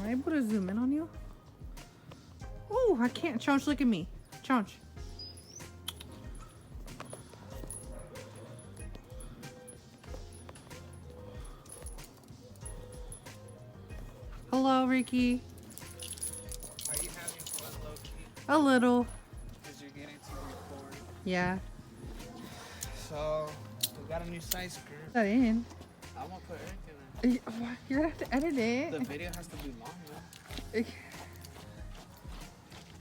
Am I able to zoom in on you? Oh, I can't. Chonch, look at me. Chonch. Hello, Ricky. Are you having fun, low-key? A little. Because you're getting to record. Yeah. So, we got a new side skirt. Put that in. I'm going to put everything in. You're gonna have to edit it. The video has to be long, though.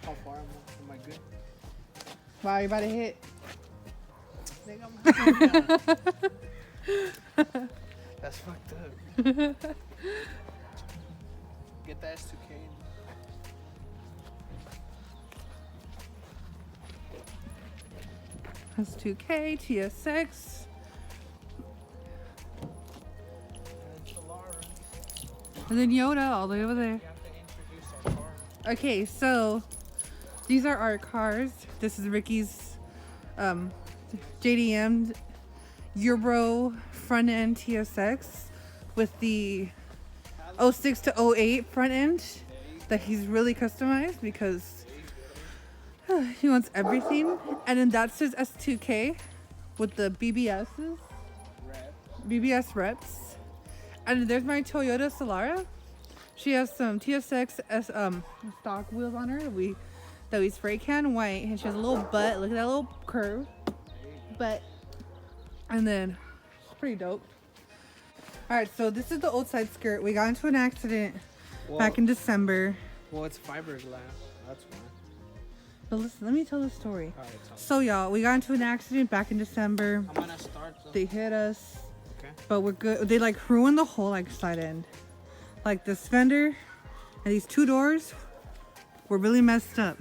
How far am I good? Wow, you're about to hit. That's fucked up. Get that S2K. That's 2K, TSX. And then Yoda all the way over there. We have to introduce our car. Okay, so these are our cars. This is Ricky's JDM Euro front end TSX with the 06 to 08 front end that he's really customized because he wants everything. And then that's his S2K with the BBS's. BBS reps. And there's my Toyota Solara. She has some TSX stock wheels on her that we spray can white, and she has a little butt. Look at that little curve butt. And then she's pretty dope. All right, so this is the old side skirt. We got into an accident back in December. Well, it's fiberglass. That's why. But listen, let me tell the story. All right, tell me. So y'all, we got into an accident back in December. I'm gonna start. They hit us. Okay. But we're good. They like ruined the whole like side end. Like this fender and these two doors were really messed up.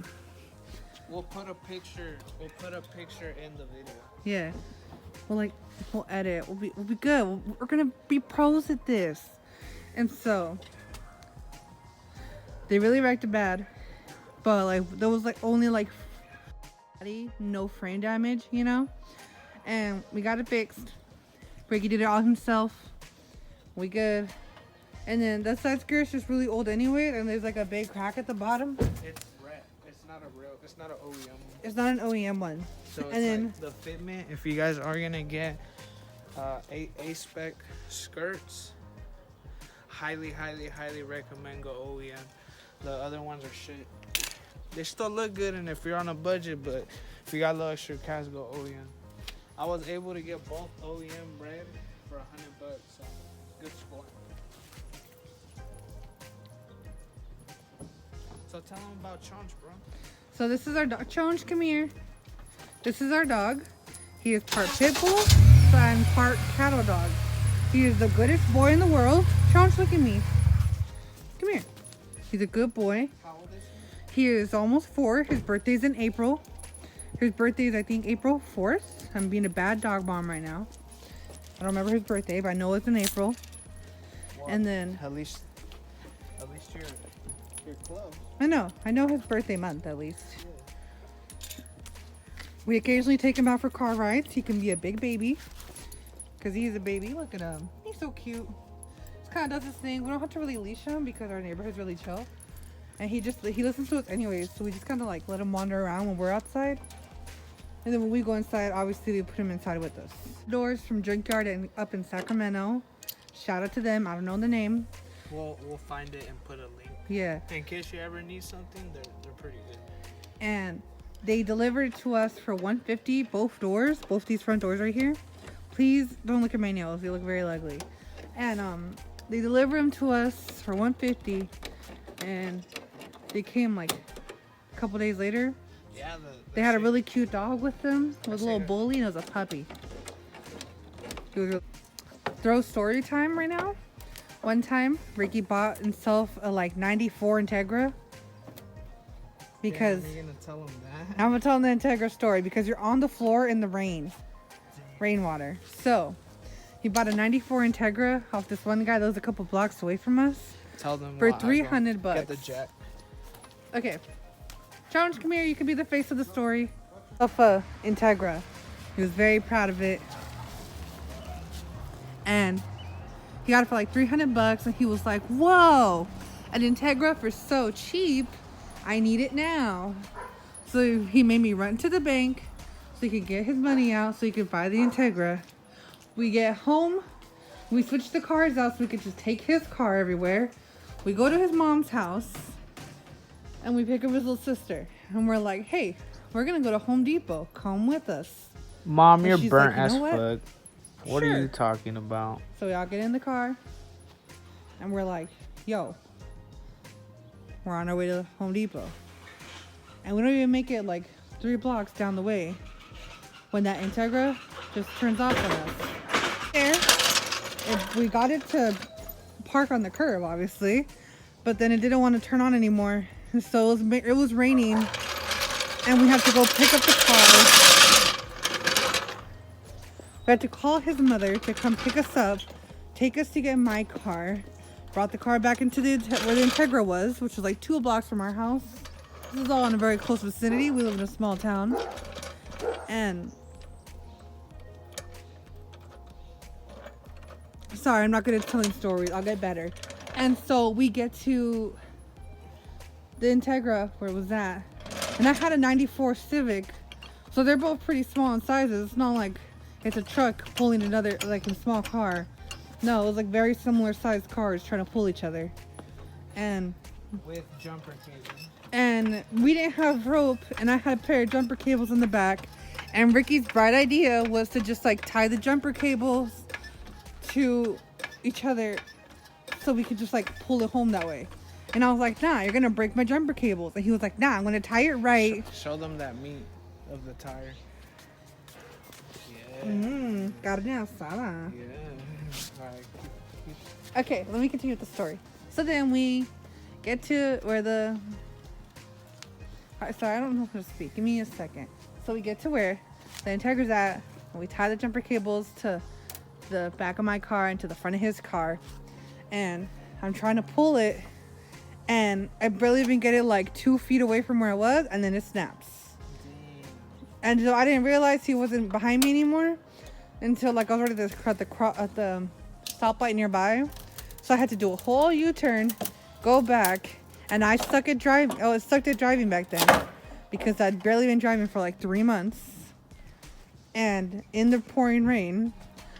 We'll put a picture. We'll put a picture in the video. Yeah. We'll edit. We'll be good. We're gonna be pros at this. And so they really wrecked it bad. But like there was like only like no frame damage, you know? And we got it fixed. Ricky did it all himself. We good. And then that side skirt's just really old anyway, and there's like a big crack at the bottom. It's red. It's not an OEM one. It's not an OEM one. So it's and then like the fitment, if you guys are gonna get ASPEC skirts, highly recommend go OEM. The other ones are shit. They still look good, and if you're on a budget, but if you got a little extra cash, go OEM. I was able to get both OEM red for $100, so good sport. So tell them about Chonch, bro. so this is our dog. Chonch, come here. This is our dog. He is part pit bull and part cattle dog. He is the goodest boy in the world. Chonch, look at me. Come here. He's a good boy. How old is he? He is almost 4. His birthday's in April. His birthday is, I think, April 4th. I'm being a bad dog mom right now. I don't remember his birthday, but I know it's in April. Well, And then at least you're close. I know his birthday month at least. We occasionally take him out for car rides. He can be a big baby because he's a baby. Look at him. He's so cute. Just kind of does his thing. We don't have to really leash him because our neighborhood's really chill. And he listens to us anyways. So we just kind of like let him wander around when we're outside. And then when we go inside, obviously we put him inside with us. Doors from Junkyard and up in Sacramento. Shout out to them. I don't know the name. We'll find it and put a link. Yeah. In case you ever need something, they're pretty good. And they delivered to us for $150, both doors, both these front doors right here. Please don't look at my nails, they look very ugly. And they delivered them to us for $150, and they came like a couple days later. Yeah, They had a really cute dog with them. It was a little bully, and it was a puppy. It was throw story time right now. One time, Ricky bought himself a like 94 Integra. Because you're gonna tell them that. I'm gonna tell them the Integra story because you're on the floor in the rainwater. So he bought a 94 Integra off this one guy that was a couple blocks away from us. Tell them for why I $300. Get the jack. Okay, Challenge, come here. You can be the face of the story. Of Integra. He was very proud of it, and he got it for like $300, and he was like, "Whoa, an Integra for so cheap. I need it now. So he made me run to the bank so he could get his money out so he could buy the Integra. We get home, we switch the cars out so we could just take his car everywhere. We go to his mom's house and we pick up his little sister. And we're like, hey, we're gonna go to Home Depot. Come with us. Mom, And you're she's burnt like, as "You know what? fuck. What Sure." are you talking about? So we all get in the car and we're like, yo, we're on our way to Home Depot. And we don't even make it like 3 blocks down the way when that Integra just turns off on us. We got it to park on the curb, obviously, but then it didn't want to turn on anymore. And so it was raining and we had to go pick up the car. We had to call his mother to come pick us up, take us to get my car, brought the car back into where the Integra was, which was like 2 blocks from our house. This is all in a very close vicinity. We live in a small town. And sorry, I'm not good at telling stories. I'll get better. And so we get to the Integra, where was that? And I had a 94 Civic. So they're both pretty small in sizes. It's not like it's a truck pulling another, like a small car. No, it was like very similar sized cars trying to pull each other. And with jumper cables. And we didn't have rope, and I had a pair of jumper cables in the back. And Ricky's bright idea was to just like tie the jumper cables to each other so we could just like pull it home that way. And I was like, nah, you're gonna break my jumper cables. And he was like, nah, I'm gonna tie it right. Show them that meat of the tire. Yeah. Carne asada. Yeah. Alright. Okay, let me continue with the story. So then we get to where the... Sorry, I don't know how to speak. Give me a second. So we get to where the Integra's at, and we tie the jumper cables to the back of my car and to the front of his car. And I'm trying to pull it, and I barely even get it like 2 feet away from where I was, and then it snaps. And so I didn't realize he wasn't behind me anymore until like I was already at the stoplight nearby. So I had to do a whole U-turn, go back, and I sucked at driving back then because I'd barely been driving for like 3 months. And in the pouring rain,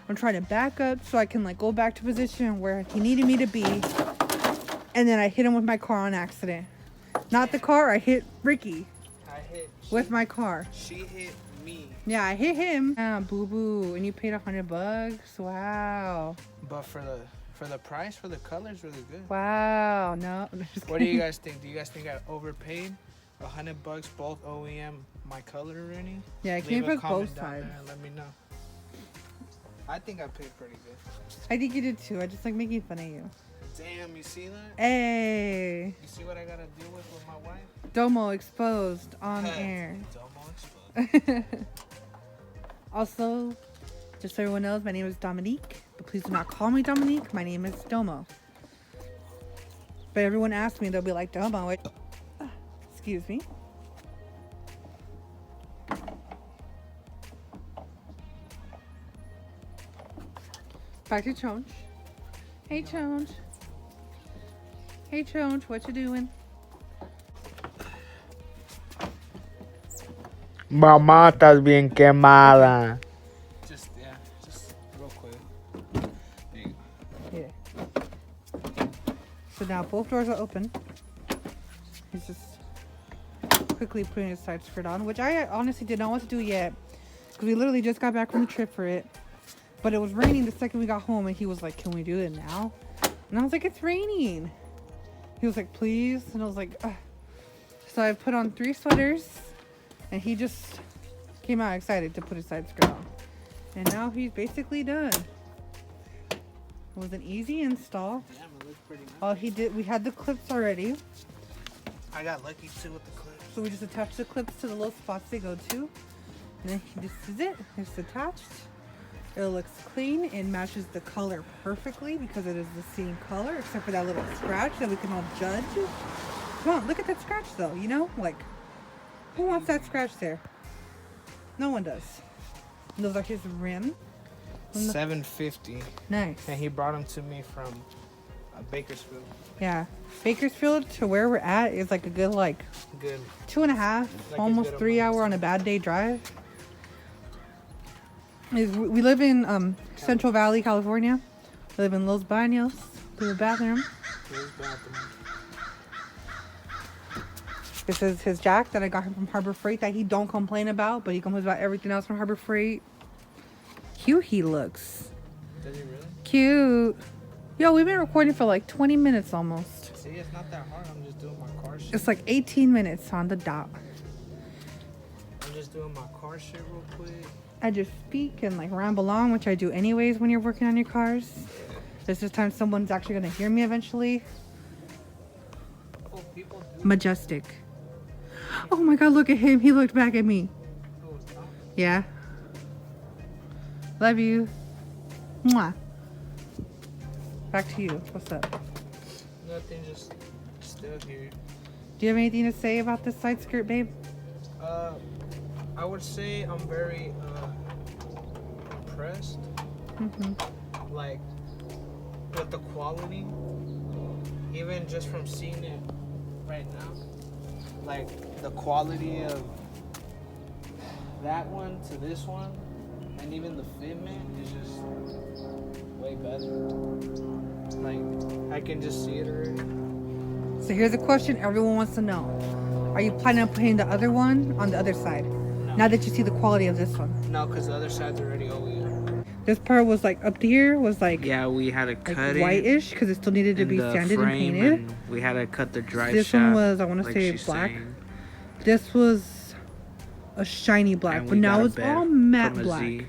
I'm trying to back up so I can like go back to position where he needed me to be. And then I hit him with my car on accident. Not the car, I hit Ricky with my car. She hit me. Yeah, I hit him. Ah, boo boo. And you paid $100? Wow. But for the price, for the color's really good. Wow. No. What do you guys think? Do you guys think I overpaid? $100 both OEM, my color already? Yeah, I came with both down sides. there and let me know. I think I paid pretty good. I think you did too. I just like making fun of you. Damn, you see that? Hey. You see what I gotta deal with my wife? Domo exposed on air. Domo exposed. Also, just so everyone knows, my name is Dominique. But please do not call me Dominique. My name is Domo. But everyone asks me, they'll be like, Domo. Excuse me. Back to Chonch. Hey, Chonch. Hey, Chonch, what you doing? Mamá, estás bien quemada. Just real quick. There you go. Yeah. So now both doors are open. He's just quickly putting his side skirt on, which I honestly did not want to do yet because we literally just got back from the trip for it. But it was raining the second we got home, and he was like, can we do it now? And I was like, it's raining. He was like, please. And I was like, ugh. So I put on 3 sweaters, and he just came out excited to put his side skirt on. And now he's basically done. It was an easy install. Damn, it looks pretty nice. All he did, we had the clips already. I got lucky too with the clips. So we just attach the clips to the little spots they go to. And then this is it. It's attached. It looks clean. It matches the color perfectly because it is the same color, except for that little scratch that we can all judge. Come on, look at that scratch though, you know? Like, who wants that scratch there? No one does. And those are his rims. $750. Nice. And he brought them to me from Bakersfield. Yeah. Bakersfield to where we're at is like a good like Good. 2.5, Like almost a good 3 amount. hour on a bad day drive. We live in Central Valley, California. We live in Los Baños. To the bathroom. There's bathroom. This is his jack that I got him from Harbor Freight that he don't complain about, but he complains about everything else from Harbor Freight. Cute he looks. Does he really? Cute. Yo, we've been recording for like 20 minutes almost. See, it's not that hard. I'm just doing my car shit. It's like 18 minutes on the dot. I'm just doing my car shit real quick. I just speak and like ramble on, which I do anyways when you're working on your cars. There's this time someone's actually gonna hear me eventually. Oh, people do. Majestic. Oh my god, look at him. He looked back at me. Oh, it's not. Yeah. Love you. Mwah. Back to you. What's up? Nothing, just still here. Do you have anything to say about this side skirt, babe? I would say I'm very impressed. Mm-hmm. Like with the quality, even just from seeing it right now, like the quality of that one to this one, and even the fitment is just way better. Like I can just see it already. So here's a question everyone wants to know. Are you planning on putting the other one on the other side? No, Now that you see the quality of this one. no, because the other side's already OEM. This part was like up here was like, Yeah, we had to like cut it. whitish because it still needed to in be the sanded and frame, painted. and we had to cut the drive This shaft. one was, I want to like say she's black. saying. This was a shiny black, And but we now got a it's bed all matte from a black. Z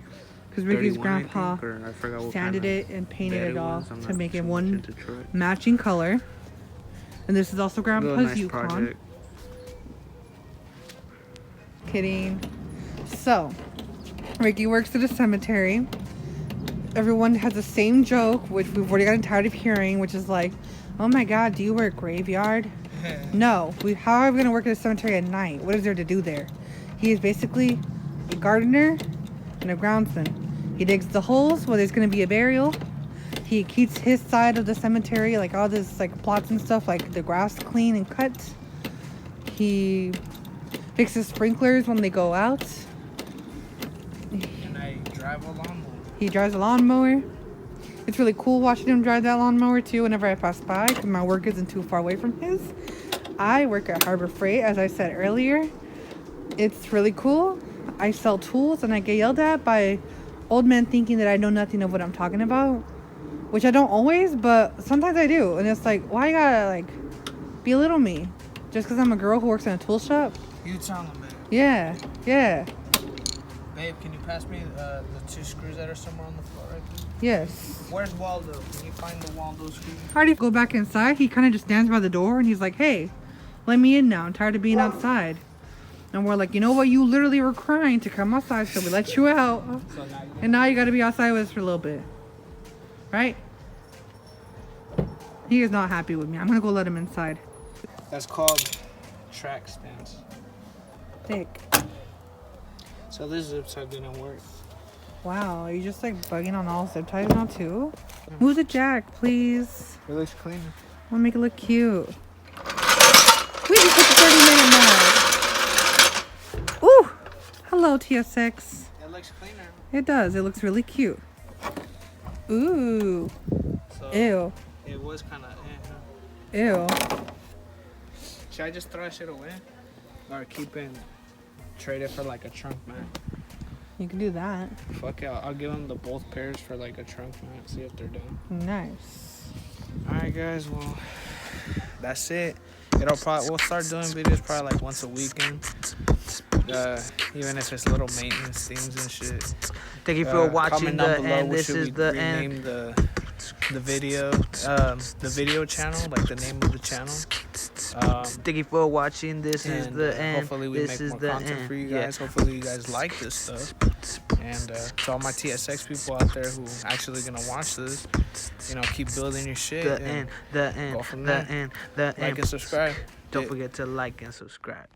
Because Ricky's 31, I grandpa think, or I forgot what sanded kind it and painted bed it all was. I'm to not make too it much one into truck. matching color. And this is also Real grandpa's nice Yukon. project. Kidding. So, Ricky works at a cemetery. Everyone has the same joke, which we've already gotten tired of hearing, which is like, oh my god, do you work graveyard? No. How are we going to work at a cemetery at night? What is there to do there? He is basically a gardener and a groundsman. He digs the holes where there's going to be a burial. He keeps his side of the cemetery, like all this like plots and stuff, like the grass clean and cut. He fixes sprinklers when they go out. And I drive a lawnmower. He drives a lawnmower. It's really cool watching him drive that lawnmower too whenever I pass by because my work isn't too far away from his. I work at Harbor Freight, as I said earlier. It's really cool. I sell tools and I get yelled at by old men thinking that I know nothing of what I'm talking about, which I don't always, but sometimes I do. And it's like, why you gotta like belittle me just because I'm a girl who works in a tool shop? You tell him, man. Yeah, yeah, Babe, can you pass me the 2 screws that are somewhere on the floor right there? yes. Where's Waldo? Can you find the Waldo screw? I already go back inside. He kind of just stands by the door and he's like, hey, let me in now. I'm tired of being outside. And we're like, you know what? You literally were crying to come outside, so we let you out. So now you And now you got to be outside with us for a little bit. Right? He is not happy with me. I'm going to go let him inside. That's called track stance. Thick. So this zip tie didn't work. Wow, are you just like bugging on all zip ties now too? Move the jack, please. It looks cleaner. I want to make it look cute. We just hit the 30-minute mark. Ooh! Hello, TSX. It looks cleaner. It does. It looks really cute. Ooh. So Ew. it was kind of Ew. Should I just throw that shit away? Or keep it, trade it for like a trunk mat? You can do that. Fuck it, I'll give them the both pairs for like a trunk mat, see if they're done. Nice. Alright guys, well, that's it. We'll start doing videos probably like once a weekend. Even if it's little maintenance things and shit. Thank you for watching comment down the below end. what This should is we the rename end. the video channel, like the name of the channel. Thank you for watching. This is And the end. hopefully we This make is more the content end. for you Yeah. guys. Hopefully you guys like this stuff. And to all my TSX people out there who actually gonna watch this, you know, keep building your shit. The and end. The end. go from The there. end. The Like end. and subscribe. Don't forget to like and subscribe.